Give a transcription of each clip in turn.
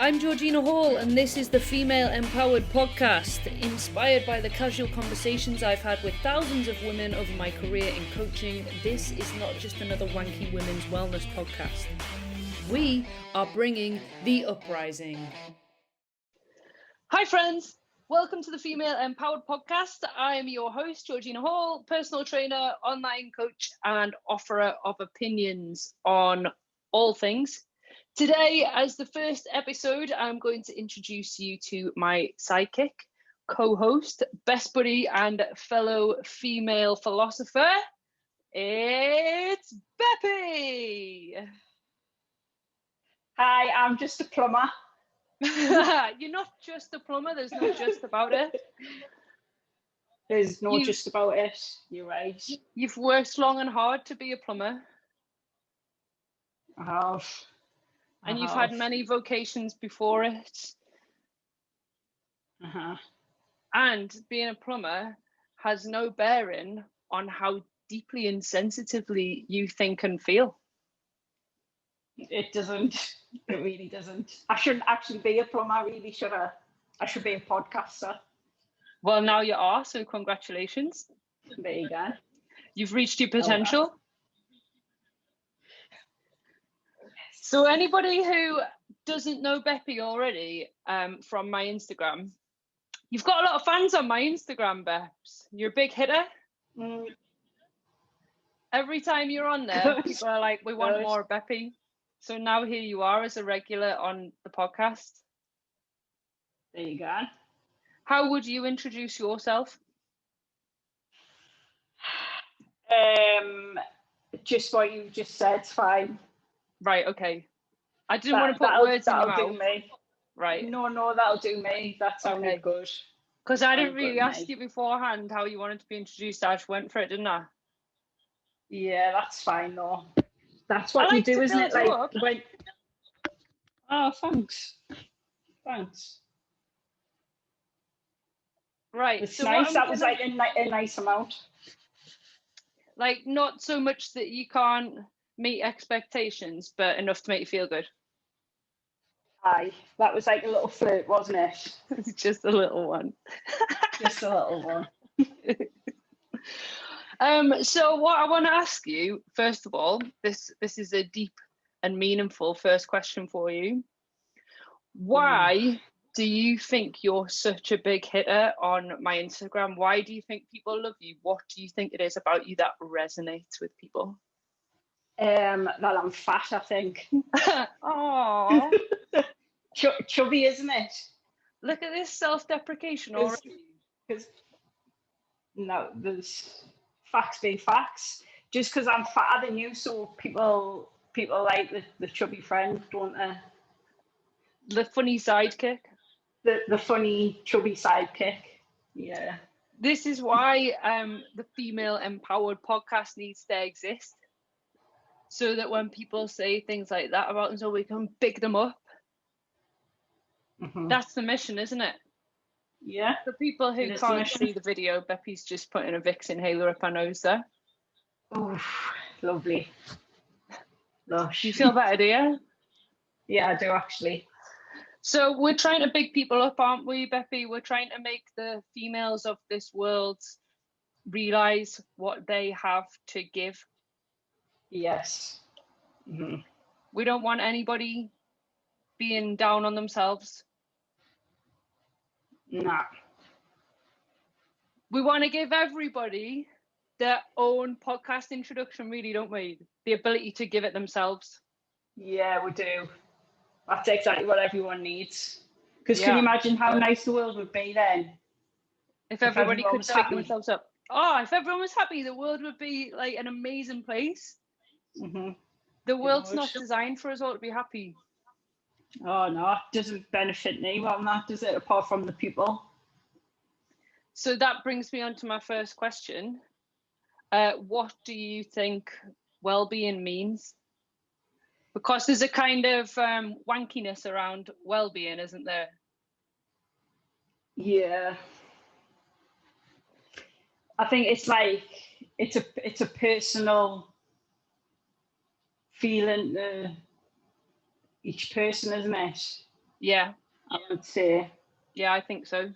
I'm Georgina Hall, and this is the Female Empowered Podcast, inspired by the casual conversations I've had with thousands of women over my career in coaching. This is not just another wanky women's wellness podcast. We are bringing the uprising. Hi friends, welcome to the Female Empowered Podcast. I am your host, Georgina Hall, personal trainer, online coach, and offerer of opinions on all things. Today, as the first episode, I'm going to introduce you to my sidekick, co-host, best buddy, and fellow female philosopher. It's Beppy. Hi, I'm just a plumber. You're not just a plumber. There's no just about it. There's no just about it. You're right. You've worked long and hard to be a plumber. I have. And you've had many vocations before it. And being a plumber has no bearing on how deeply and sensitively you think and feel. It doesn't. It really doesn't. I shouldn't actually be a plumber, really, should I? I should be a podcaster. Well, now you are, so congratulations. There you go. You've reached your potential. So anybody who doesn't know Beppy already from my Instagram, you've got a lot of fans on my Instagram, Beps. You're a big hitter. Every time you're on there, people are like, we want more of Beppy. So now here you are as a regular on the podcast. There you go. How would you introduce yourself? Just what you just said, fine. Right, okay. I didn't want to put words in your mouth. That'll do me. Right. No, that'll do me. That sounded good. Because I didn't really ask you beforehand how you wanted to be introduced. I just went for it, didn't I? Yeah, that's fine though. That's what you do, isn't it? Like when. Oh, thanks. Thanks. Right. It's so nice. That was like a nice amount. Like not so much that you can't meet expectations, but enough to make you feel good. Aye, that was like a little flirt, wasn't it? Just a little one. Just a little one. So what I want to ask you, first of all, this is a deep and meaningful first question for you. Why do you think you're such a big hitter on my Instagram? Why do you think people love you? What do you think it is about you that resonates with people? That I'm fat, I think. Oh, chubby, isn't it? Look at this self-deprecation already. No, there's facts being facts. Just because I'm fatter than you, so people like the chubby friend, don't they? The funny sidekick. The funny chubby sidekick. Yeah. This is why the Female Empowered Podcast needs to exist. So that when people say things like that about them, so we can pick them up. That's the mission, isn't it? Yeah. For people who can't see the video, Beppy's just putting a Vicks inhaler up her nose there. Oh, lovely. Lush. You feel better, do you? Yeah, I do actually. So we're trying to big people up, aren't we, Beppy? We're trying to make the females of this world realise what they have to give. Yes. We don't want anybody being down on themselves. Nah. We want to give everybody their own podcast introduction, really, don't we? The ability to give it themselves. Yeah, we do. That's exactly what everyone needs. Because can you imagine how nice the world would be then? If everybody could pick themselves up. Oh, if everyone was happy, the world would be like an amazing place. The world's not designed for us all to be happy. Oh no, it doesn't benefit anyone, that does it, apart from the people. So that brings me on to my first question. What do you think well-being means? Because there's a kind of wankiness around well-being, isn't there? Yeah. I think it's like it's a personal feeling to each person, isn't it? Yeah. I would say. Yeah, I think so.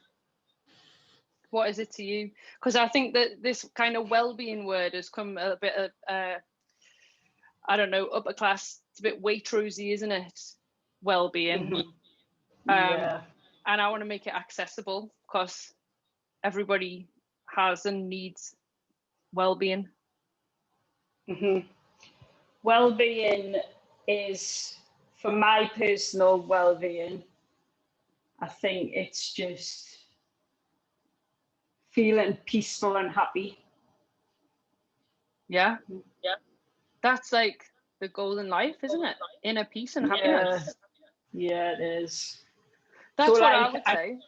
What is it to you? Because I think that this kind of well-being word has come a bit of, I don't know, upper class. It's a bit Waitrosy, isn't it? Well-being. Yeah. And I want to make it accessible because everybody has and needs well-being. Well-being is, for my personal well-being, I think it's just feeling peaceful and happy. Yeah. That's like the golden life, isn't it? Inner peace and happiness. Yeah, it is. That's so, what I would say.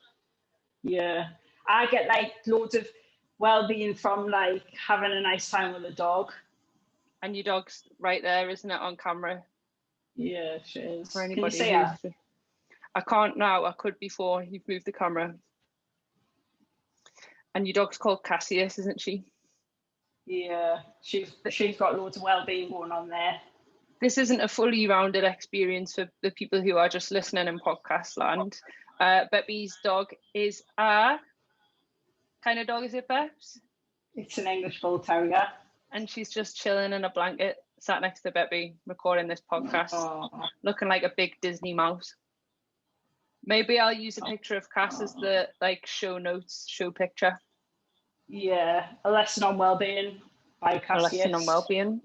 Yeah. I get like loads of well-being from like having a nice time with a dog. And your dog's right there, isn't it, on camera? Yeah, she is. For anybody, can you see her? I can't now. I could before you've moved the camera. And your dog's called Cassius, isn't she? Yeah, she's got loads of well-being going on there. This isn't a fully rounded experience for the people who are just listening in podcast land. Beppy's dog is a kind of dog, is it, Beps? It's an English Bull Terrier. And she's just chilling in a blanket, sat next to Beppy, recording this podcast, looking like a big Disney mouse. Maybe I'll use a picture of Cass as the like show notes, show picture. Yeah, a lesson on well-being by Cassius. A lesson on well-being.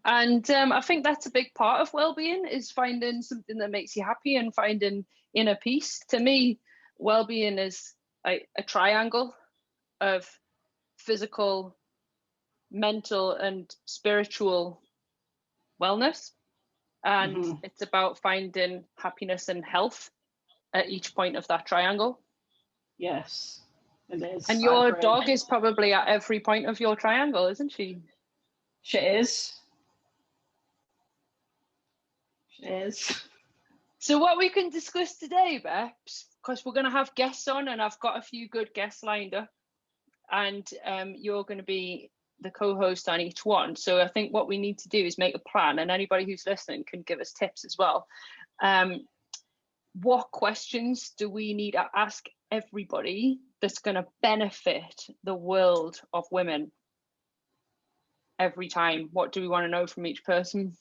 And I think that's a big part of well-being, is finding something that makes you happy and finding inner peace. To me, well-being is like a triangle of physical, mental, and spiritual wellness. And it's about finding happiness and health at each point of that triangle. Yes, it is. And your dog is probably at every point of your triangle, isn't she? She is. She is. So what we can discuss today, Beps, because we're going to have guests on, and I've got a few good guests lined up, and you're going to be the co-host on each one. So I think what we need to do is make a plan, and anybody who's listening can give us tips as well. What questions do we need to ask everybody that's going to benefit the world of women every time? What do we want to know from each person?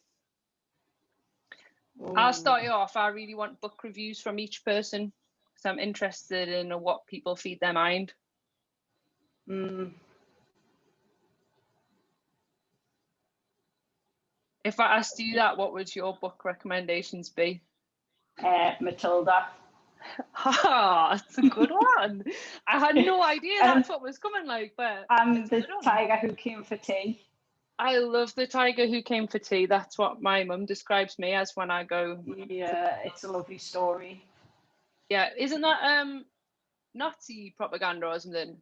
I'll start you off. I really want book reviews from each person because I'm interested in what people feed their mind. If I asked you that, what would your book recommendations be? Matilda. That's a good one. I had no idea that's what was coming like, but and the Tiger Who Came for Tea. I love The Tiger Who Came for Tea. That's what my mum describes me as when I go. Yeah, it's a lovely story. Yeah, isn't that Nazi propaganda or something?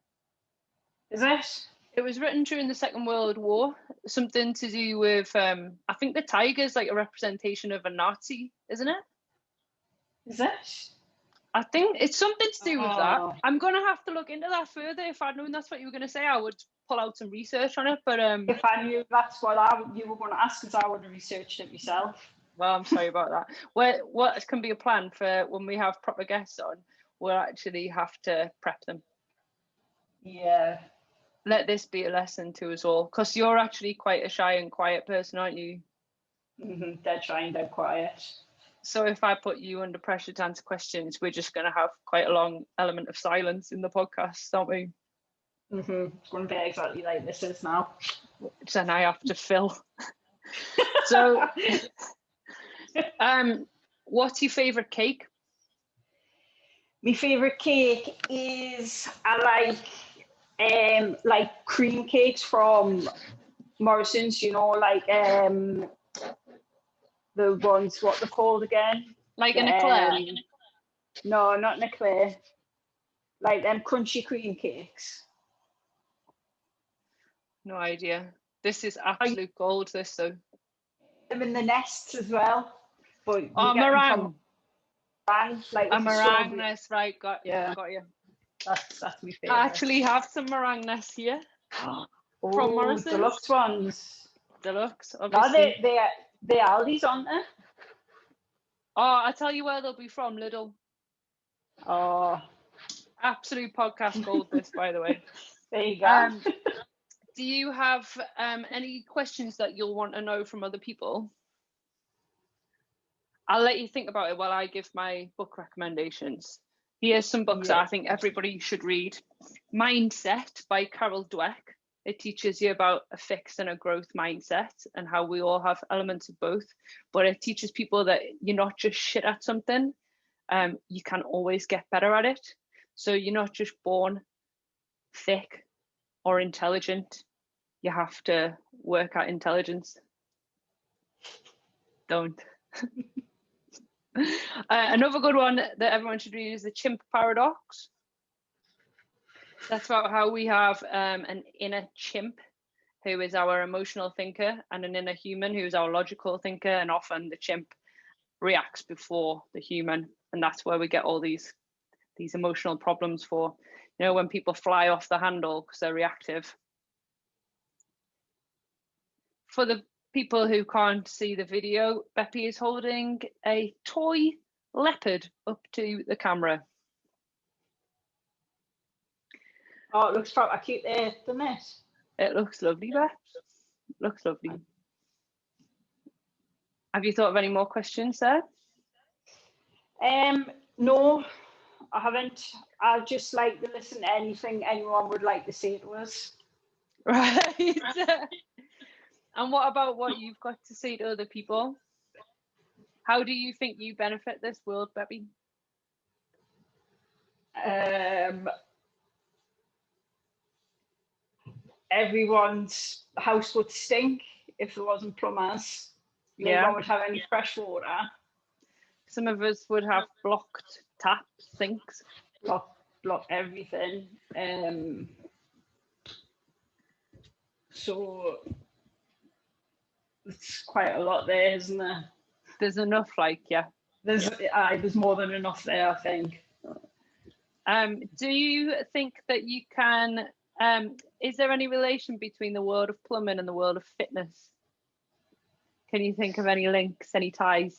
Is it? It was written during the Second World War. Something to do with I think the tiger's like a representation of a Nazi, isn't it? Is it? I think it's something to do with that. I'm gonna have to look into that further. If I'd known that's what you were gonna say, I would pull out some research on it. But if I knew that's what you were going to ask, because I would have researched it myself. Well, I'm sorry about that. What can be a plan for when we have proper guests on? We'll actually have to prep them. Yeah. Let this be a lesson to us all, because you're actually quite a shy and quiet person, aren't you? Dead shy and dead quiet. So if I put you under pressure to answer questions, we're just going to have quite a long element of silence in the podcast, aren't we? It's going to be exactly like this is now. Which then I have to fill. So, what's your favourite cake? My favourite cake is I like cream cakes from Morrison's. You know, like the ones, what they're called again? Like an eclair? No, not an eclair. Like them crunchy cream cakes. No idea. This is absolute gold, this though. Them in the nests as well. But meringue. Like a meringue nest, right? Got you. That's my favourite. I actually have some meringue nests here. From Morrison's. Deluxe ones. Deluxe, obviously. No, they Aldi's, aren't they? Oh, I tell you where they'll be from, Lidl. Oh, absolute podcast gold. This, by the way. There you go. Do you have any questions that you'll want to know from other people? I'll let you think about it while I give my book recommendations. Here's some books that I think everybody should read. Mindset by Carol Dweck. It teaches you about a fixed and a growth mindset and how we all have elements of both. But it teaches people that you're not just shit at something. You can always get better at it. So you're not just born thick or intelligent. You have to work at intelligence. Don't. Another good one that everyone should read is The Chimp Paradox. That's about how we have an inner chimp who is our emotional thinker and an inner human who is our logical thinker, and often the chimp reacts before the human, and that's where we get all these emotional problems for, you know, when people fly off the handle because they're reactive. For the people who can't see the video, Beppy is holding a toy leopard up to the camera. Oh, it looks proper cute there, doesn't it? It looks lovely, Beth. Looks lovely. Have you thought of any more questions there? No, I haven't. I'd just like to listen to anything anyone would like to say to us. Right. And what about what you've got to say to other people? How do you think you benefit this world, Beppy? Everyone's house would stink if there wasn't plumbers. No one would have any fresh water. Some of us would have blocked taps, sinks. Block everything. So it's quite a lot there, isn't there? There's enough, There's more than enough there, I think. Do you think that you can? Is there any relation between the world of plumbing and the world of fitness? Can you think of any links, any ties?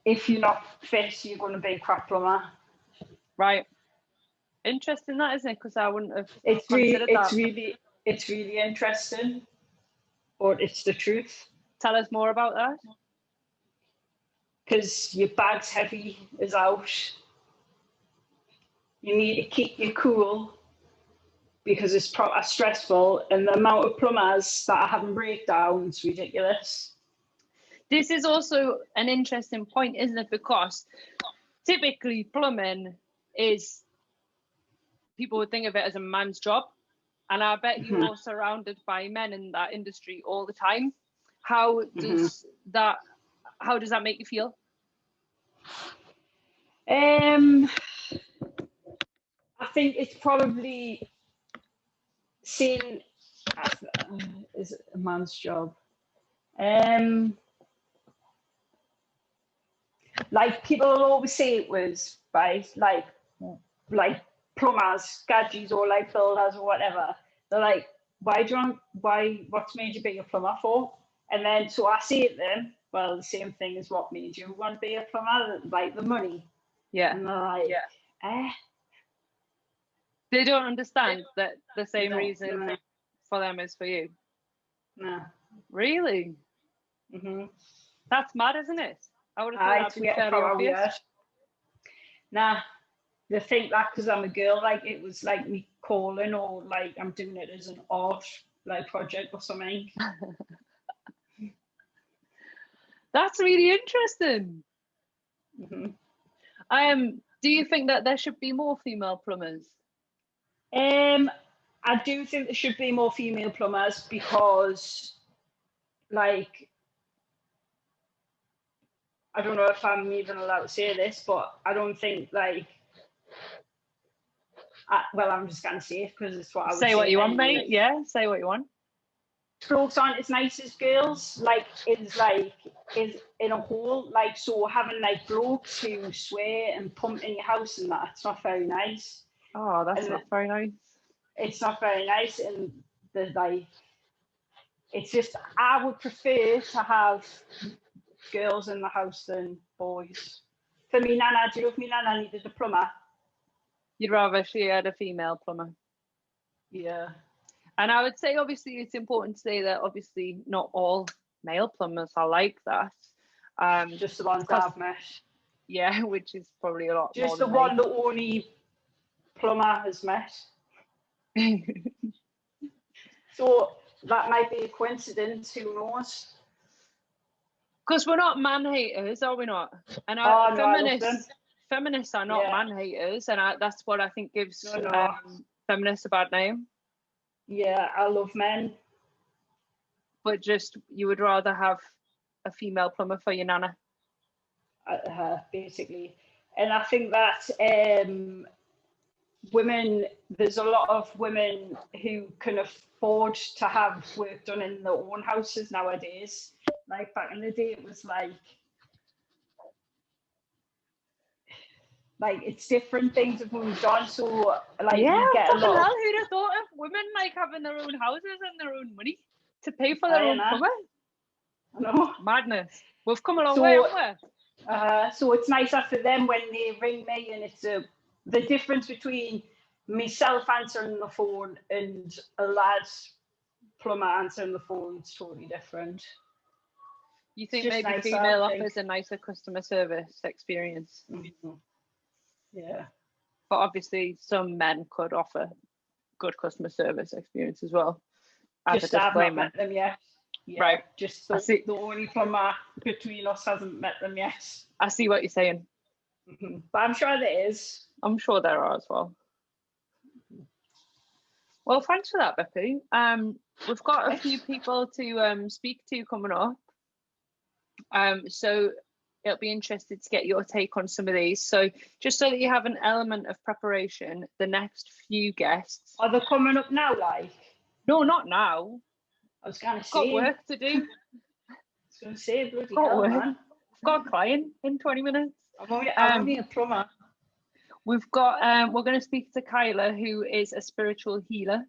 If you're not fit, you're going to be a crap plumber. Right. Interesting, that, isn't it? Because I wouldn't have It's really interesting, but it's the truth. Tell us more about that. Because your bag's heavy is out. You need to keep you cool because it's stressful, and the amount of plumbers that are having breakdowns is ridiculous. This is also an interesting point, isn't it? Because typically plumbing is, people would think of it as a man's job. And I bet you're surrounded by men in that industry all the time. How does that make you feel? I think it's probably seen as a man's job. Like people will always say it was by like plumbers, gadgets, or like builders or whatever. They're like, what's made you be a plumber for? And then so I say to them, well, the same thing as what made you want to be a plumber, like the money. Yeah. And they're like, They don't understand that the same reason for them is for you. No. Really? Mm-hmm. That's mad, isn't it? I would have thought that'd be fairly obvious. Nah, they think that because I'm a girl, like it was like me calling, or like I'm doing it as an art like project or something. That's really interesting. Mm-hmm. Do you think that there should be more female plumbers? I do think there should be more female plumbers because, like, I don't know if I'm even allowed to say this, but I don't think I'm just gonna say it because it's what I would say. Say what you want, mate. Yeah, say what you want. Blokes aren't as nice as girls. Is in a whole, like, so having like blokes who swear and pump in your house and that, it's not very nice. Oh, that's not very nice. It's not very nice, and it's just I would prefer to have girls in the house than boys. For me nana, do you know if me nana needed a plumber? You'd rather she had a female plumber. Yeah. And I would say, obviously, it's important to say that obviously not all male plumbers are like that. Just the ones that I've met. Yeah, which is probably a lot more Just the than one that only plumber has met. So that might be a coincidence, who knows? Because we're not man haters, are we not? And No, I love them. feminists are not man haters, and that's what I think gives feminists a bad name. Yeah, I love men. But just, you would rather have a female plumber for your nana. Basically. And I think that women, there's a lot of women who can afford to have work done in their own houses nowadays. Like back in the day, it was like it's different, things have moved on. So you get a lot. Hell, who'd have thought of women like having their own houses and their own money to pay for their own plumber? I know. Madness. We've come a long way, haven't we? So it's nicer for them when they ring me, and it's the difference between myself answering the phone and a lad's plumber answering the phone is totally different. You think maybe female offers a nicer customer service experience? Mm-hmm. Yeah. But obviously some men could offer good customer service experience as well. Just I've not met them yet. Yeah, right. Just the only plumber between us hasn't met them yet. I see what you're saying. Mm-hmm. But I'm sure there is. I'm sure there are as well. Well, thanks for that, Beppy. We've got a few people to speak to coming up. So it'll be interesting to get your take on some of these. So just so that you have an element of preparation, the next few guests... Are they coming up now, like? No, not now. I was going to say... Got work to do. I was going to say, bloody hell, man. I've got a client in 20 minutes. I'm only a plumber. We've got... we're going to speak to Kyla, who is a spiritual healer.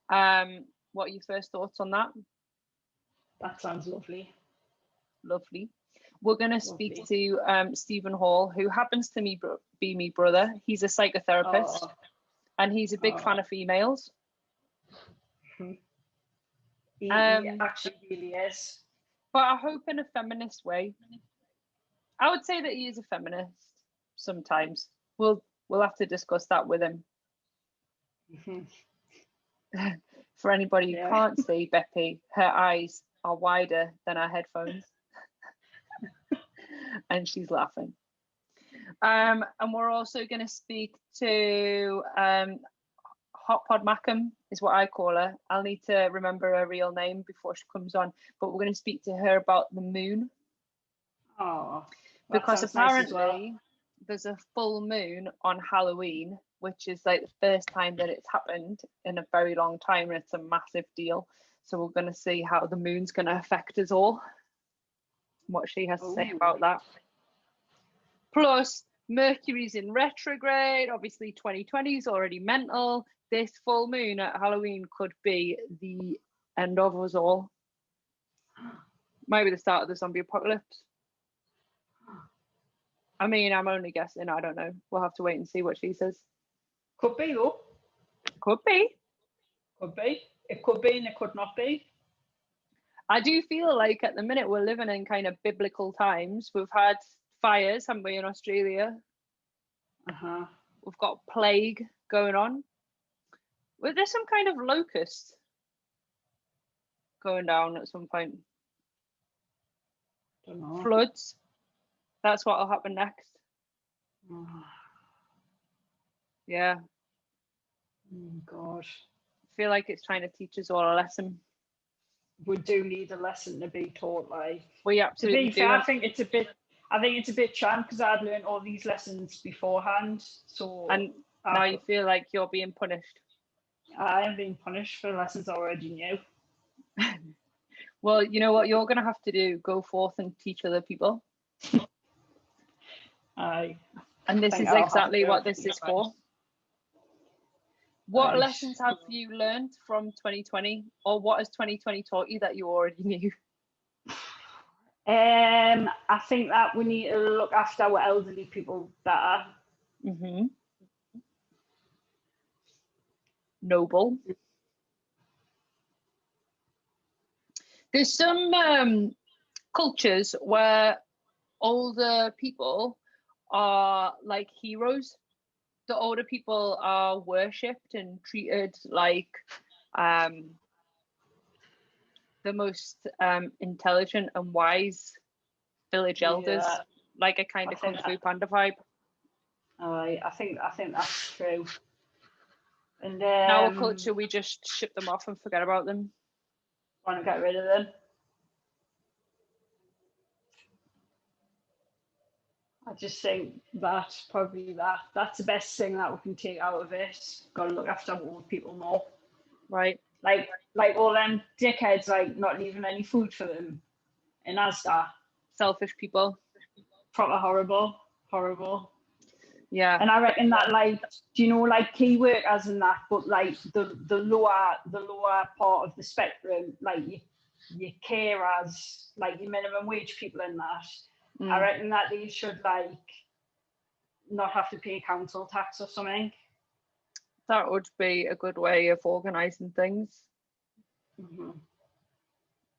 What are your first thoughts on that? That sounds lovely. Lovely. We're going to speak to Stephen Hall, who happens to be my brother. He's a psychotherapist, and he's a big fan of females. He actually really is. But I hope in a feminist way. I would say that he is a feminist sometimes. We'll have to discuss that with him. For anybody who can't see Beppy, her eyes are wider than her headphones. And she's laughing. And we're also going to speak to Hot Pod Mackham, is what I call her. I'll need to remember her real name before she comes on. But we're going to speak to her about the moon. Oh, because apparently there's a full moon on Halloween, which is like the first time that it's happened in a very long time, and it's a massive deal. So we're going to see how the moon's going to affect us all, what she has to say about that. Plus, Mercury's in retrograde. Obviously, 2020 is already mental. This full moon at Halloween could be the end of us all. Maybe the start of the zombie apocalypse. I mean, I'm only guessing. I don't know. We'll have to wait and see what she says. Could be, though. Could be. Could be. It could be and it could not be. I do feel like at the minute we're living in kind of biblical times. We've had fires, haven't we, in Australia? We've got plague going on. Well, there's some kind of locust going down at some point. Don't know. Floods. That's what will happen next. Yeah. Oh, God. I feel like it's trying to teach us all a lesson. We do need a lesson to be taught, like. We absolutely do. I think it's a bit charm because I'd learned all these lessons beforehand. So and now you feel like you're being punished. I am being punished for lessons I already knew. Well, you know what you're going to have to do? Go forth and teach other people. And this is exactly what this is for. What lessons have you learned from 2020, or what has 2020 taught you that you already knew? I think that we need to look after our elderly people better. Mm-hmm. Noble. There's some cultures where older people are like heroes. The older people are worshipped and treated like the most intelligent and wise village elders, Yeah, like a kind I of Kung think Fu Panda vibe. I think that's true. And In our culture, we just ship them off and forget about them. want to get rid of them. I just think that's probably that's the best thing that we can take out of it. Got to look after old people more. Right. Like all them dickheads, like not leaving any food for them in Asda. Selfish people. Proper horrible. Yeah. And I reckon that, like, do you know, like key workers and that, but like the lower part of the spectrum, like your carers, like your minimum wage people in that. I reckon that they should like not have to pay council tax or something. That would be a good way of organising things. Mm-hmm.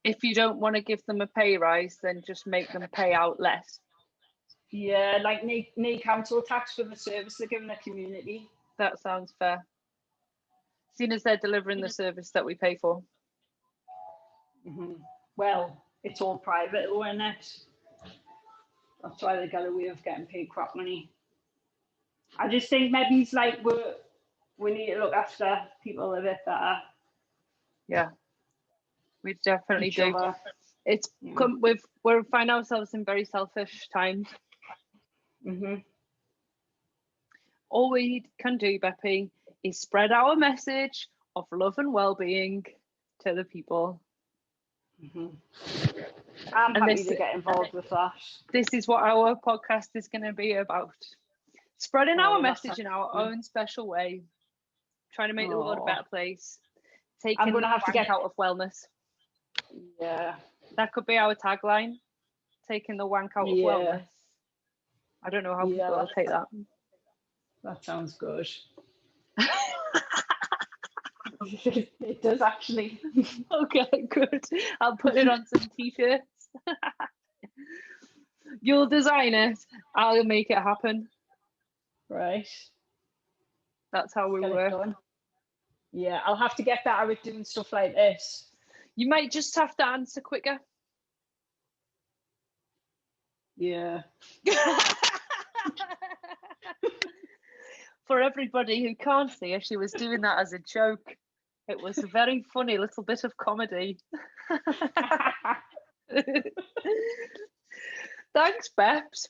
If you don't want to give them a pay rise, then just make them pay out less. Yeah, like need council tax for the service they're giving the community. That sounds fair. Seeing as they're delivering the service that we pay for. Mm-hmm. Well, it's all private, isn't it? That's why they got a way of getting paid crap money. I just think maybe it's like we need to look after people a bit better. Yeah, we definitely Each do. other. It's we find ourselves in very selfish times. Mm-hmm. All we can do, Beppy, is spread our message of love and well-being to the people. Mm-hmm. I'm happy to get involved with that. This is what our podcast is going to be about. Spreading our message in our own special way. Trying to make the world a better place. Taking the wank out of wellness. Yeah. That could be our tagline. Taking the wank out of wellness. I don't know how people will take that. That sounds good. It does actually. Okay, good. I'll put it on some t-shirts. You'll design it. I'll make it happen. Right. That's how we work. Yeah, I'll have to get better at doing stuff like this. You might just have to answer quicker. Yeah. For everybody who can't see her, she was doing that as a joke. It was a very funny little bit of comedy. Thanks, Beps.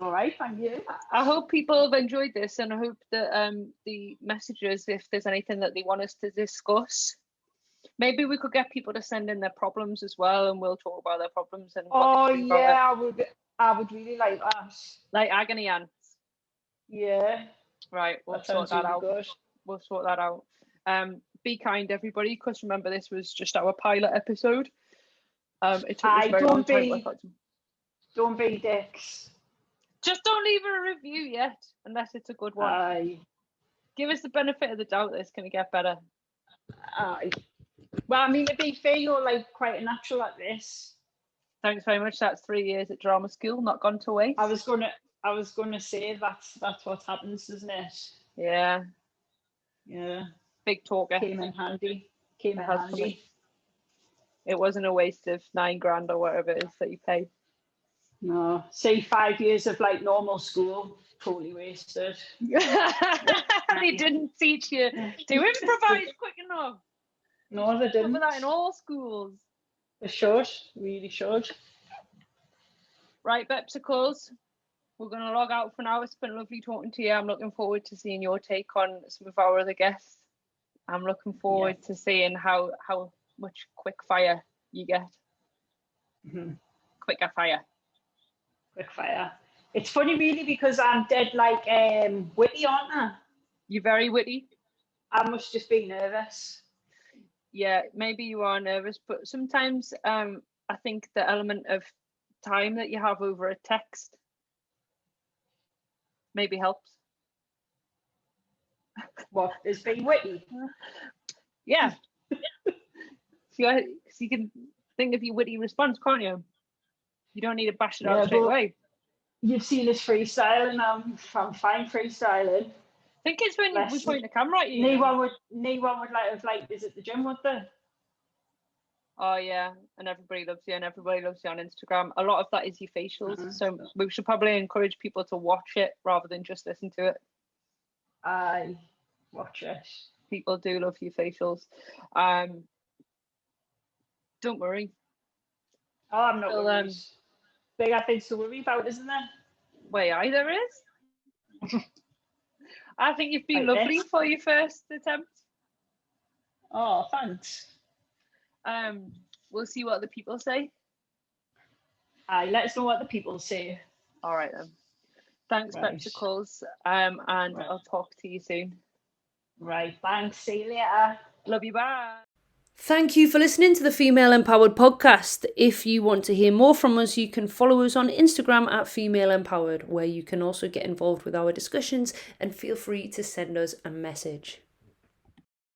All right, thank you. I hope people have enjoyed this, and I hope that the messages, if there's anything that they want us to discuss, maybe we could get people to send in their problems as well, and we'll talk about their problems and what they think about it. I would really like that. Like agony ants. Yeah. Right, we'll sort that out. Good. We'll sort that out. Be kind, everybody, because remember, this was just our pilot episode. It took us very long time. Don't be dicks. Just don't leave a review yet, unless it's a good one. Aye. Give us the benefit of the doubt that it's going to get better. Aye. Well, I mean, to be fair, you're like quite a natural at this. Thanks very much. That's 3 years at drama school, not gone to waste. I was gonna say that's what happens, isn't it? Yeah. Yeah. Big talker. Came in handy. It wasn't a waste of $9,000 or whatever it is that you pay. No. Say 5 years of like normal school, totally wasted. They didn't teach you to improvise quick enough. No, they didn't. Cover that in all schools. They should. Really should. Right, Bepsicles. We're going to log out for now. It's been lovely talking to you. I'm looking forward to seeing your take on some of our other guests. I'm looking forward to seeing how much quick fire you get. Mm-hmm. Quicker fire. Quick fire. It's funny, really, because I'm dead like witty, aren't I? You're very witty. I must just be nervous. Yeah, maybe you are nervous, but sometimes I think the element of time that you have over a text maybe helps. What is being witty? Yeah. So you can think of your witty response, can't you? You don't need to bash it out straight away. You've seen us freestyling. I'm fine freestyling. I think it's when we point the camera at you. No one would have liked this at the gym, would they? Oh yeah, and everybody loves you, and everybody loves you on Instagram. A lot of that is your facials, so we should probably encourage people to watch it rather than just listen to it. I watch it. People do love your facials. Don't worry. Oh, I'm not worried. They got things to worry about, isn't there? Wait, there is. I think you've been lovely for your first attempt. Oh, thanks. We'll see what the people say. Aye, let us know what the people say. All right then. Thanks, Bepsicles. And I'll talk to you soon. Right, thanks. See you later. Love you, bye. Thank you for listening to the Phemale Empowered podcast. If you want to hear more from us, you can follow us on Instagram at Phemale Empowered, where you can also get involved with our discussions and feel free to send us a message.